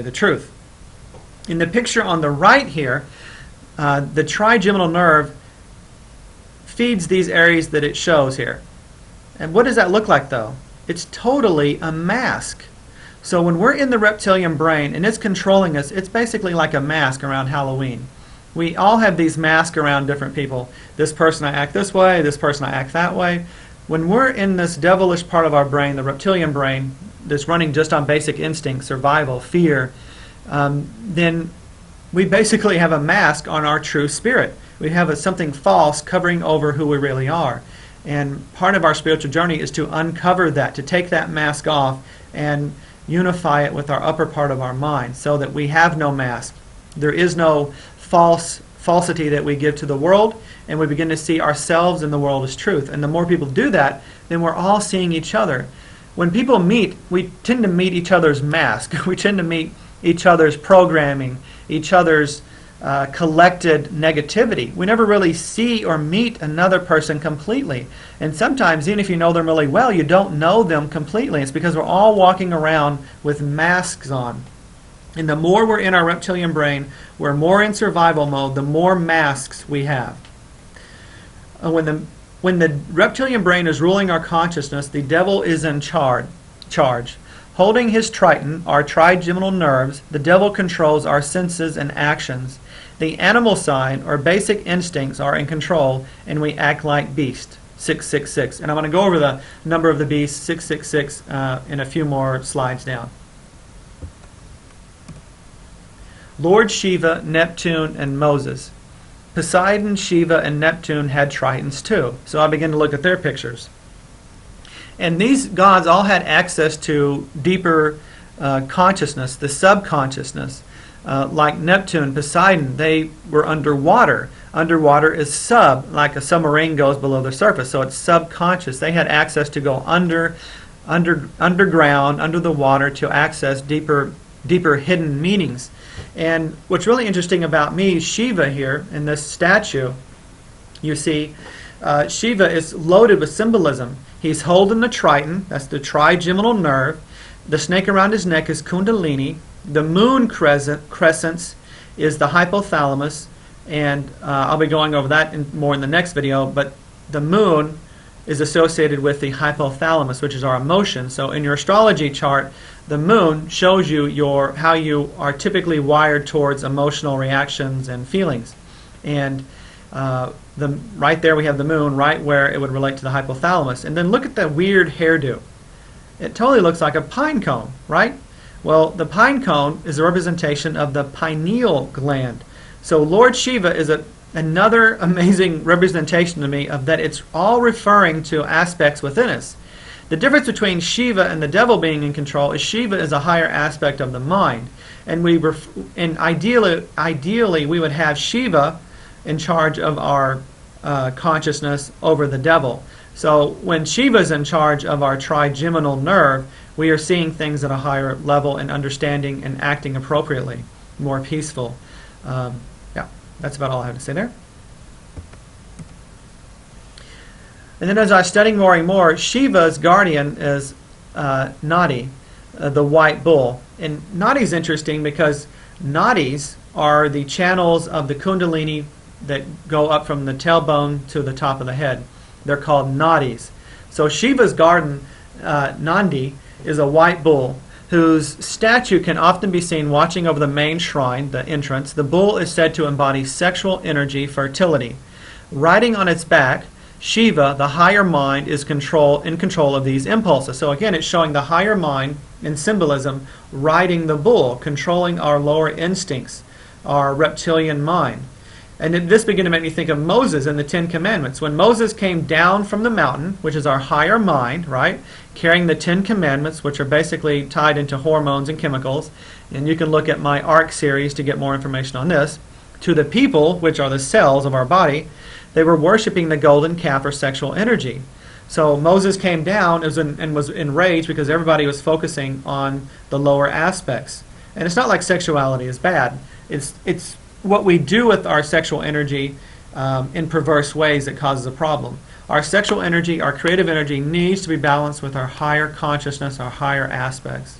the truth. In the picture on the right here, the trigeminal nerve feeds these areas that it shows here. And what does that look like though? It's totally a mask. So when we're in the reptilian brain and it's controlling us, it's basically like a mask around Halloween. We all have these masks around different people. This person I act this way, this person I act that way. When we're in this devilish part of our brain, the reptilian brain, that's running just on basic instinct, survival, fear, then we basically have a mask on our true spirit. We have something false covering over who we really are. And part of our spiritual journey is to uncover that, to take that mask off and unify it with our upper part of our mind so that we have no mask. There is no falsity that we give to the world, and we begin to see ourselves in the world as truth. And the more people do that, then we're all seeing each other. When people meet, we tend to meet each other's mask. We tend to meet each other's programming, each other's collected negativity. We never really see or meet another person completely. And sometimes, even if you know them really well, you don't know them completely. It's because we're all walking around with masks on. And the more we're in our reptilian brain, we're more in survival mode, the more masks we have. When the reptilian brain is ruling our consciousness, the devil is in charge. Holding his triton, our trigeminal nerves, the devil controls our senses and actions. The animal side, or basic instincts, are in control, and we act like beasts. 666. And I'm going to go over the number of the beast, 666, in a few more slides down. Lord Shiva, Neptune, and Moses. Poseidon, Shiva, and Neptune had tritons too. So I begin to look at their pictures. And these gods all had access to deeper consciousness, the subconsciousness. Like Neptune, Poseidon, they were underwater. Underwater is sub, like a submarine goes below the surface, so it's subconscious. They had access to go underground, under the water, to access deeper hidden meanings. And what's really interesting about me, Shiva here, in this statue, you see, Shiva is loaded with symbolism. He's holding the triton, that's the trigeminal nerve. The snake around his neck is Kundalini. The moon crescents is the hypothalamus, and I'll be going over that more in the next video, but the moon is associated with the hypothalamus, which is our emotion. So in your astrology chart, the moon shows you how you are typically wired towards emotional reactions and feelings. And right there we have the moon, right where it would relate to the hypothalamus. And then look at the weird hairdo. It totally looks like a pine cone, right? Well, the pine cone is a representation of the pineal gland. So Lord Shiva is another amazing representation to me of that. It's all referring to aspects within us. The difference between Shiva and the devil being in control is Shiva is a higher aspect of the mind. And ideally we would have Shiva in charge of our consciousness over the devil. So when Shiva is in charge of our trigeminal nerve, we are seeing things at a higher level and understanding and acting appropriately, more peaceful. Yeah, that's about all I have to say there. And then as I was studying more and more, Shiva's guardian is Nadi, the white bull. And Nadi is interesting because Nadis are the channels of the Kundalini that go up from the tailbone to the top of the head. They're called Nadis. So Shiva's guardian, Nandi, is a white bull whose statue can often be seen watching over the main shrine, the entrance. The bull is said to embody sexual energy, fertility. Riding on its back, Shiva, the higher mind, is in control of these impulses. So again, it's showing the higher mind in symbolism riding the bull, controlling our lower instincts, our reptilian mind. And this began to make me think of Moses and the Ten Commandments. When Moses came down from the mountain, which is our higher mind, right, carrying the Ten Commandments, which are basically tied into hormones and chemicals, and you can look at my ARK series to get more information on this, to the people, which are the cells of our body, they were worshiping the golden calf or sexual energy. So Moses came down and was enraged because everybody was focusing on the lower aspects. And it's not like sexuality is bad. It's what we do with our sexual energy in perverse ways that causes a problem. Our sexual energy, our creative energy, needs to be balanced with our higher consciousness, our higher aspects.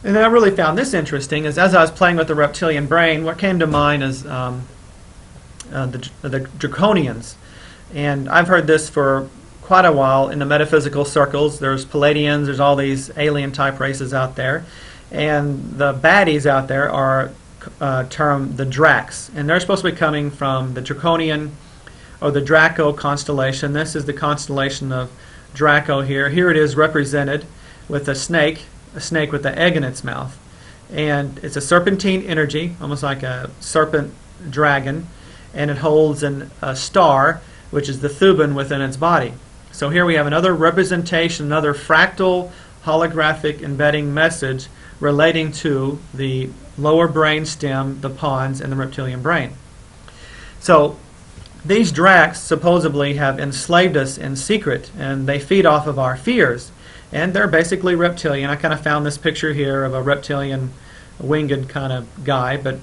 And then I really found this interesting, is as I was playing with the reptilian brain, what came to mind is the draconians. And I've heard this for quite a while in the metaphysical circles. There's Palladians, there's all these alien type races out there. And the baddies out there are termed the Dracs. And they're supposed to be coming from the Draconian or the Draco constellation. This is the constellation of Draco here. Here it is represented with a snake with an egg in its mouth. And it's a serpentine energy, almost like a serpent dragon. And it holds a star, which is the Thuban, within its body. So here we have another representation, another fractal holographic embedding message relating to the lower brain stem, the pons, and the reptilian brain. So these Dracs supposedly have enslaved us in secret, and they feed off of our fears. And they're basically reptilian. I kind of found this picture here of a reptilian winged kind of guy, but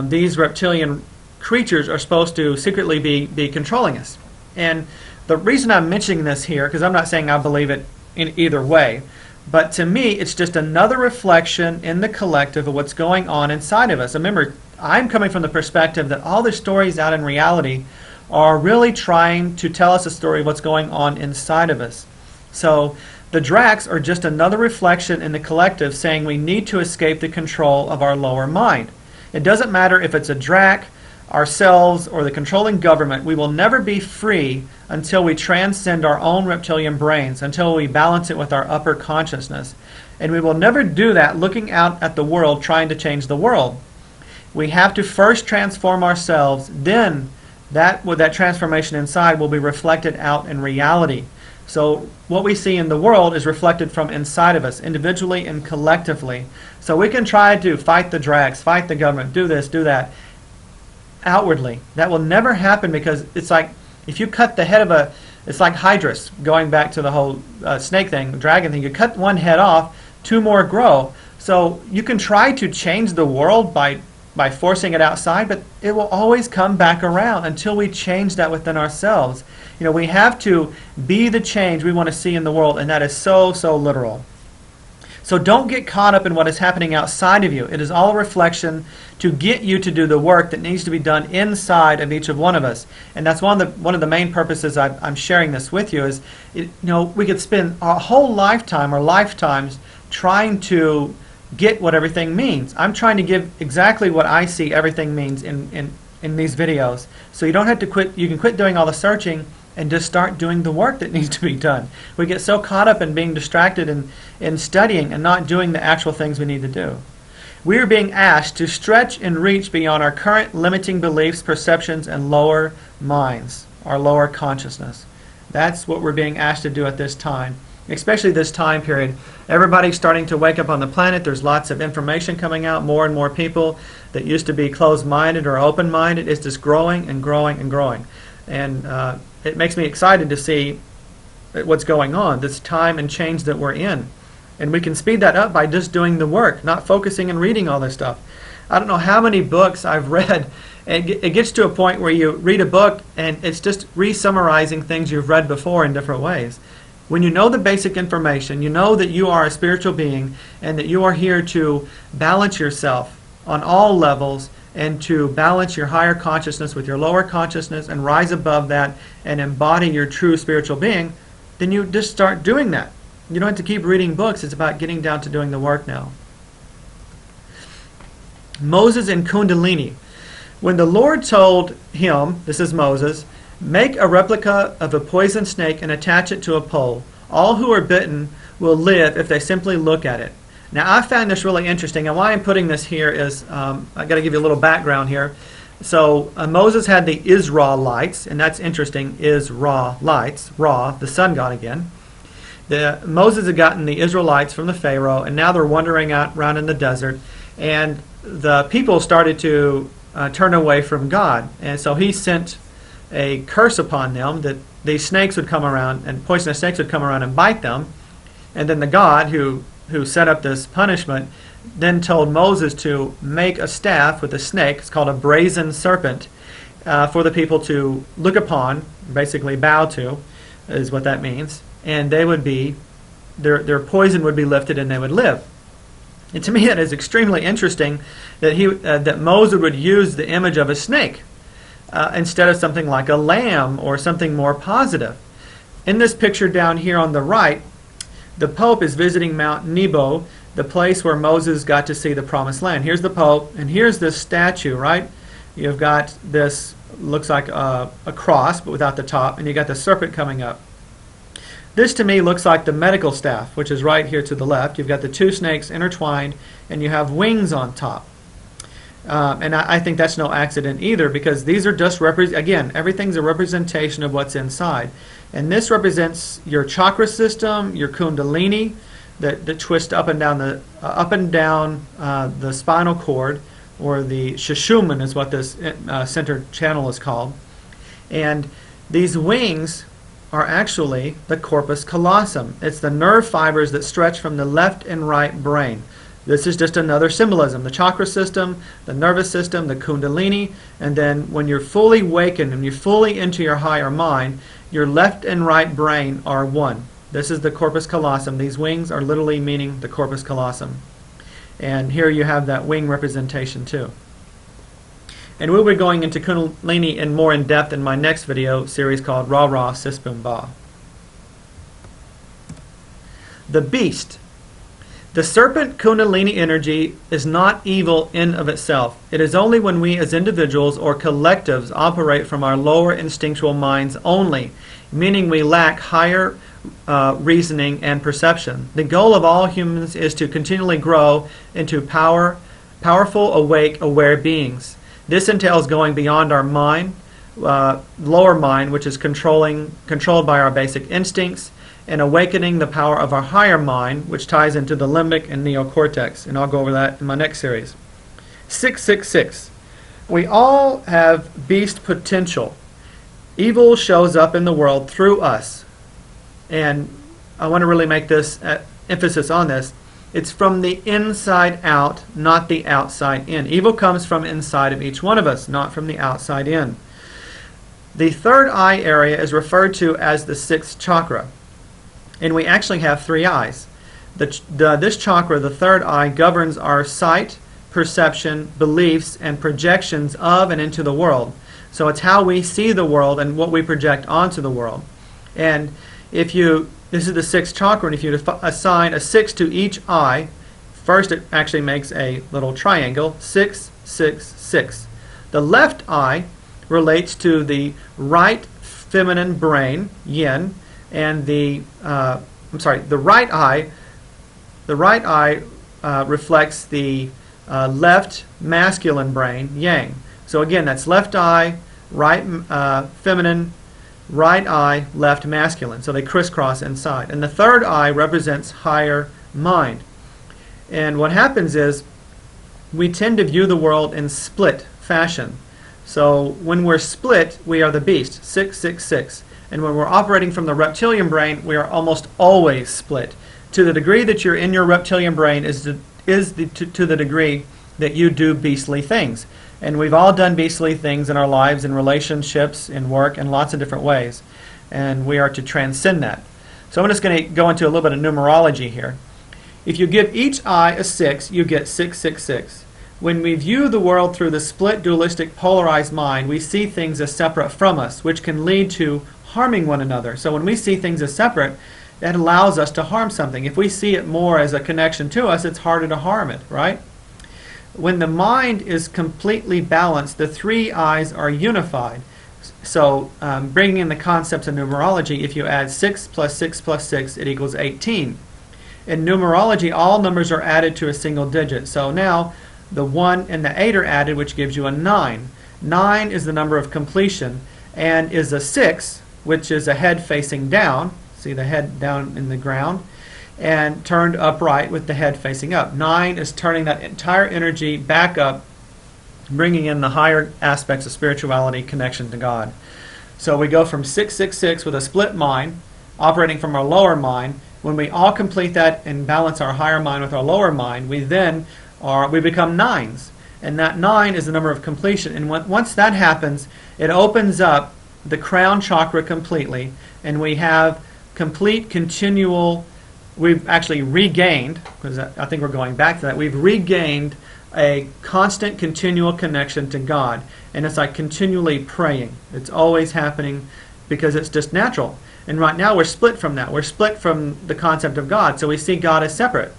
these reptilian creatures are supposed to secretly be controlling us. And the reason I'm mentioning this here, because I'm not saying I believe it in either way, but to me it's just another reflection in the collective of what's going on inside of us. Remember, I'm coming from the perspective that all the stories out in reality are really trying to tell us a story of what's going on inside of us. So the Dracs are just another reflection in the collective saying we need to escape the control of our lower mind. It doesn't matter if it's a Drac, ourselves, or the controlling government. We will never be free until we transcend our own reptilian brains, until we balance it with our upper consciousness. And we will never do that looking out at the world trying to change the world. We have to first transform ourselves, then that transformation inside will be reflected out in reality. So what we see in the world is reflected from inside of us, individually and collectively. So we can try to fight the Dracs, fight the government, do this, do that, outwardly. That will never happen, because it's like if you cut the head of it's like Hydrus, going back to the whole snake thing, dragon thing. You cut one head off, two more grow. So you can try to change the world by forcing it outside, but it will always come back around until we change that within ourselves. You know, we have to be the change we want to see in the world, and that is so, so literal. So don't get caught up in what is happening outside of you. It is all a reflection to get you to do the work that needs to be done inside of each of one of us. And that's one of the main purposes I'm sharing this with you is, we could spend our whole lifetime or lifetimes trying to get what everything means. I'm trying to give exactly what I see everything means in these videos. So you don't have to quit. You can quit doing all the searching and just start doing the work that needs to be done. We get so caught up in being distracted in studying and not doing the actual things we need to do. We are being asked to stretch and reach beyond our current limiting beliefs, perceptions, and lower minds, our lower consciousness. That's what we're being asked to do at this time, especially this time period. Everybody's starting to wake up on the planet. There's lots of information coming out. More and more people that used to be closed-minded or open-minded is just growing and growing and growing. And it makes me excited to see what's going on, this time and change that we're in. And we can speed that up by just doing the work, not focusing and reading all this stuff. I don't know how many books I've read. It gets to a point where you read a book and it's just re-summarizing things you've read before in different ways. When you know the basic information, you know that you are a spiritual being and that you are here to balance yourself on all levels and to balance your higher consciousness with your lower consciousness and rise above that and embody your true spiritual being, then you just start doing that. You don't have to keep reading books. It's about getting down to doing the work now. Moses and Kundalini. When the Lord told him, this is Moses, make a replica of a poison snake and attach it to a pole. All who are bitten will live if they simply look at it. Now, I found this really interesting, and why I'm putting this here is, I've got to give you a little background here. So, Moses had the Israelites, and that's interesting, Israelites, Ra, the sun god again. Moses had gotten the Israelites from the Pharaoh, and now they're wandering out around in the desert, and the people started to turn away from God. And so he sent a curse upon them that these snakes would come around, and poisonous snakes would come around and bite them. And then the God who set up this punishment then told Moses to make a staff with a snake. It's called a brazen serpent for the people to look upon, basically bow to, is what that means. And they would be, their poison would be lifted and they would live. And to me, that is extremely interesting that that Moses would use the image of a snake instead of something like a lamb or something more positive. In this picture down here on the right, the Pope is visiting Mount Nebo, the place where Moses got to see the Promised Land. Here's the Pope, and here's this statue, right? You've got this, looks like a cross, but without the top, and you got the serpent coming up. This to me looks like the medical staff, which is right here to the left. You've got the two snakes intertwined, and you have wings on top. And I think that's no accident either, because these are just, again, everything's a representation of what's inside. And this represents your chakra system, your Kundalini, that twist up and down the spinal cord, or the Shushuman is what this center channel is called. And these wings are actually the corpus callosum. It's the nerve fibers that stretch from the left and right brain. This is just another symbolism. The chakra system, the nervous system, the Kundalini, and then when you're fully awakened and you're fully into your higher mind, your left and right brain are one. This is the corpus callosum. These wings are literally meaning the corpus callosum. And here you have that wing representation too. And we'll be going into Kundalini in more in depth in my next video series called Ra Ra Sis Boom Ba. The beast. The serpent Kundalini energy is not evil in of itself. It is only when we as individuals or collectives operate from our lower instinctual minds only, meaning we lack higher reasoning and perception. The goal of all humans is to continually grow into powerful, awake, aware beings. This entails going beyond our mind, lower mind, which is controlled by our basic instincts, and awakening the power of our higher mind, which ties into the limbic and neocortex. And I'll go over that in my next series. 666. We all have beast potential. Evil shows up in the world through us. And I want to really make this emphasis on this. It's from the inside out, not the outside in. Evil comes from inside of each one of us, not from the outside in. The third eye area is referred to as the sixth chakra. And we actually have three eyes. This chakra, the third eye, governs our sight, perception, beliefs, and projections of and into the world. So it's how we see the world and what we project onto the world. And this is the sixth chakra, and if you assign a 6 to each eye, first it actually makes a little triangle, 6, 6, 6. The left eye relates to the right feminine brain, yin, and the right eye. The right eye reflects the left masculine brain, yang. So again, that's left eye, right feminine, right eye, left masculine. So they crisscross inside. And the third eye represents higher mind. And what happens is we tend to view the world in split fashion. So when we're split, we are the beast, 666. And when we're operating from the reptilian brain, we are almost always split. To the degree that you're in your reptilian brain is to the degree that you do beastly things. And we've all done beastly things in our lives, in relationships, in work, in lots of different ways. And we are to transcend that. So I'm just going to go into a little bit of numerology here. If you give each eye a 6, you get 666. When we view the world through the split, dualistic, polarized mind, we see things as separate from us, which can lead to harming one another. So when we see things as separate, that allows us to harm something. If we see it more as a connection to us, it's harder to harm it, right? When the mind is completely balanced, the three eyes are unified. So bringing in the concepts of numerology, if you add 6 plus 6 plus 6, it equals 18. In numerology, all numbers are added to a single digit. So now the 1 and the 8 are added, which gives you a 9. 9 is the number of completion and is a 6, which is a head facing down. See the head down in the ground, and turned upright with the head facing up. 9 is turning that entire energy back up, bringing in the higher aspects of spirituality, connection to God. So we go from 666 with a split mind, operating from our lower mind. When we all complete that and balance our higher mind with our lower mind, we become 9s. And that 9 is the number of completion. And once that happens, it opens up the crown chakra completely, and we have complete, continual we've actually regained, because I think we're going back to that, we've regained a constant, continual connection to God. And it's like continually praying. It's always happening because it's just natural. And right now we're split from that. We're split from the concept of God. So we see God as separate.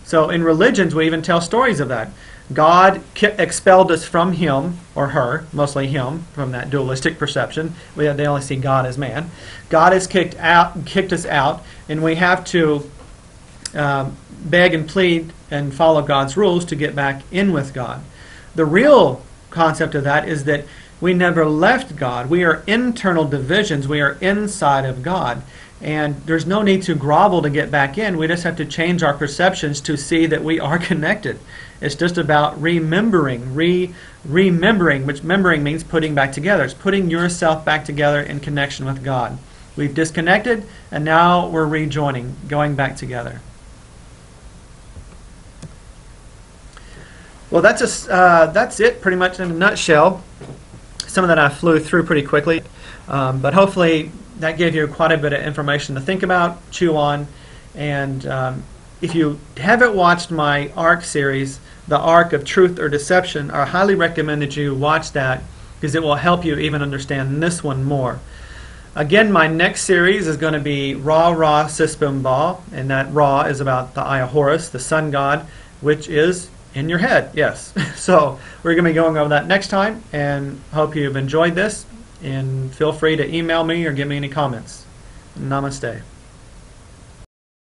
So in religions, we even tell stories of that. God expelled us from him, or her, mostly him, from that dualistic perception. They only see God as man. God has kicked us out, and we have to beg and plead and follow God's rules to get back in with God. The real concept of that is that we never left God. We are internal divisions. We are inside of God. And there's no need to grovel to get back in. We just have to change our perceptions to see that we are connected. It's just about remembering, remembering, which remembering means putting back together. It's putting yourself back together in connection with God. We've disconnected, and now we're rejoining, going back together. Well, that's it pretty much in a nutshell. Some of that I flew through pretty quickly, but hopefully that gave you quite a bit of information to think about, chew on, and if you haven't watched my ARK series, the ARK of Truth or Deception, I highly recommend that you watch that because it will help you even understand this one more. Again, my next series is going to be Ra Sispum Ba, and that Ra is about the Eye of Horus, the sun god, which is in your head, yes. So we're going to be going over that next time, and hope you've enjoyed this, and feel free to email me or give me any comments. Namaste.